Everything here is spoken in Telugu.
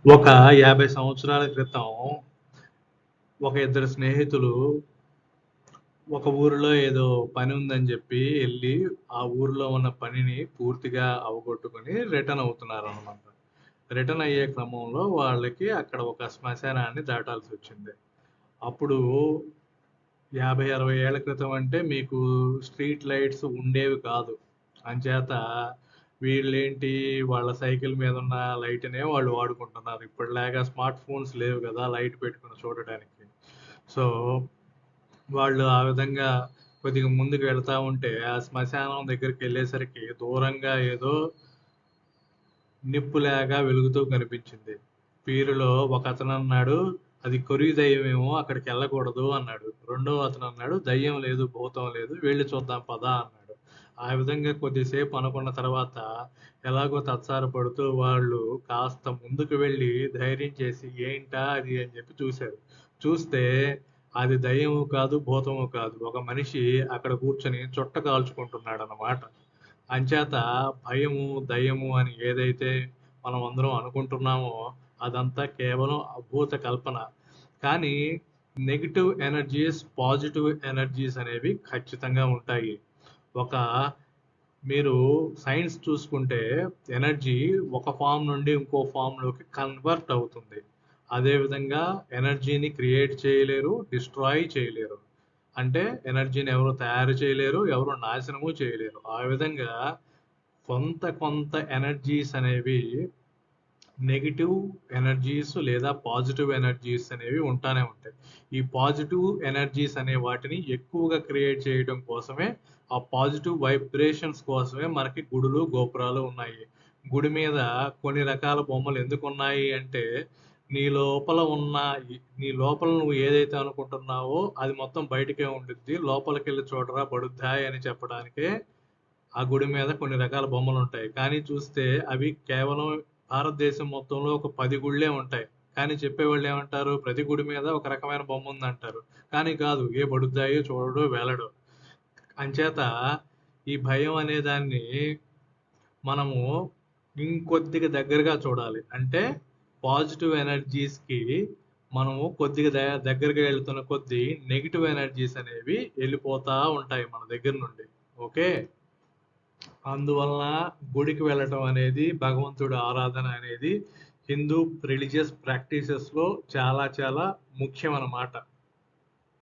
ఒక 50 సంవత్సరాల క్రితం ఒక ఇద్దరు స్నేహితులు ఒక ఊరిలో ఏదో పని ఉందని చెప్పి ఎళ్లి, ఆ ఊరిలో ఉన్న పనిని పూర్తిగా అవగొట్టుకొని రిటర్న్ అవుతున్నారనమాట. రిటర్న్ అయ్యే క్రమంలో వాళ్ళకి అక్కడ ఒక శ్మశానాన్ని దాటాల్సొచ్చింది. అప్పుడు 50, 60 ఏళ్ల క్రితం అంటే మీకు స్ట్రీట్ లైట్స్ ఉండేవి కాదు. అంచేత వీళ్ళేంటి వాళ్ళ సైకిల్ మీదున్న లైట్‌నే వాళ్ళు వాడుకుంటున్నారు. ఇప్పటిలాగా స్మార్ట్ ఫోన్స్ లేవు గదా! లైట్ పెట్టుకొని చూడటానికి. సో, వాళ్ళు ఆ విధంగా కొద్దిగా ముందుకు వెళ్తా ఉంటే, ఆ శ్మశానం దగ్గరికెళ్ళేసరికి దూరంగా ఏదో నిప్పులాగా వెలుగుతూ కనిపించింది. వీరిలో ఒకతనన్నాడు, "అది కొరివి దెయ్యమేమో అక్కడికెళ్ళకూడదు" అన్నాడు. రెండో అతనన్నాడు, "దయ్యం లేదు, భూతం లేదు. వెళ్లి చూద్దాం పదా" అన్నాడు. ఆ విధంగా కొద్దిసేపు అనుకున్న తర్వాత, ఎలాగో తత్సారపడుతూ వాళ్ళు కాస్త ముందుకు వెళ్లి ధైర్యం చేసి, "ఏంటా అది" అని చెప్పి చూశారు. చూస్తే అది దయ్యము కాదు, భూతము కాదు. ఒక మనిషి అక్కడ కూర్చొని చుట్ట కాల్చుకుంటున్నాడన్నమాట. అంచేత భయము, దయ్యము అని ఏదైతే మనమందరం అనుకుంటున్నామో అదంతా కేవలం అభూత కల్పన. కానీ నెగెటివ్ ఎనర్జీస్, పాజిటివ్ ఎనర్జీస్ అనేవి ఖచ్చితంగా ఉంటాయి. ఒక మీరు సైన్స్ చూసుకుంటే ఎనర్జీ ఒక ఫామ్ నుండి ఇంకో ఫామ్‌లోకి కన్వర్ట్ అవుతుంది. అదే విధంగా ఎనర్జీని క్రియేట్ చేయలేరు, డిస్ట్రాయ్ చేయలేరు. అంటే ఎనర్జీని ఎవరు తయారు చేయలేరు, ఎవరు నాశనము చేయలేరు. ఆ విధంగా కొంత కొంత ఎనర్జీస్ అనేవి నెగెటివ్ ఎనర్జీస్ లేదా పాజిటివ్ ఎనర్జీస్ అనేవి ఉంటానే ఉంటాయి. ఈ పాజిటివ్ ఎనర్జీస్ అనే వాటిని ఎక్కువగా క్రియేట్ చేయడం కోసమే, ఆ పాజిటివ్ వైబ్రేషన్స్ కోసమే మనకి గుడులు, గోపురాలు ఉన్నాయి. గుడి మీద కొన్ని రకాల బొమ్మలు ఎందుకున్నాయి అంటే, నీ లోపల ఉన్న నీ లోపల నువ్వు ఏదైతే అనుకుంటున్నావో అది మొత్తం బయటికే ఉండిద్ది. లోపలికెళ్ళి చూడరా బడుద్దాయ్ అని చెప్పడానికే ఆ గుడి మీద కొన్ని రకాల బొమ్మలుంటాయి. కానీ చూస్తే అవి కేవలం భారతదేశం మొత్తంలో ఒక 10 గుళ్ళే ఉంటాయి. కానీ చెప్పేవాళ్ళేమంటారు? ప్రతి గుడి మీద ఒక రకమైన బొమ్ముందంటారు. కానీ కాదు. ఏ బడుద్దాయి చూడడు, వెళ్ళడు. అంచేత ఈ భయం అనే దాన్ని మనము ఇంకొద్దిగా దగ్గరగా చూడాలి. అంటే పాజిటివ్ ఎనర్జీస్‌కి మనము కొద్దిగా దగ్గరగా వెళ్తున్న కొద్దీ నెగెటివ్ ఎనర్జీస్ అనేవి ఎళ్ళిపోతా ఉంటాయి మన దగ్గర నుండి. ఓకే. అందువలన గుడికి వెళ్ళటం అనేది, భగవంతుడి ఆరాధన అనేది హిందూ రిలీజియస్ ప్రాక్టీసెస్‌లో చాలా చాలా ముఖ్యమనమాట.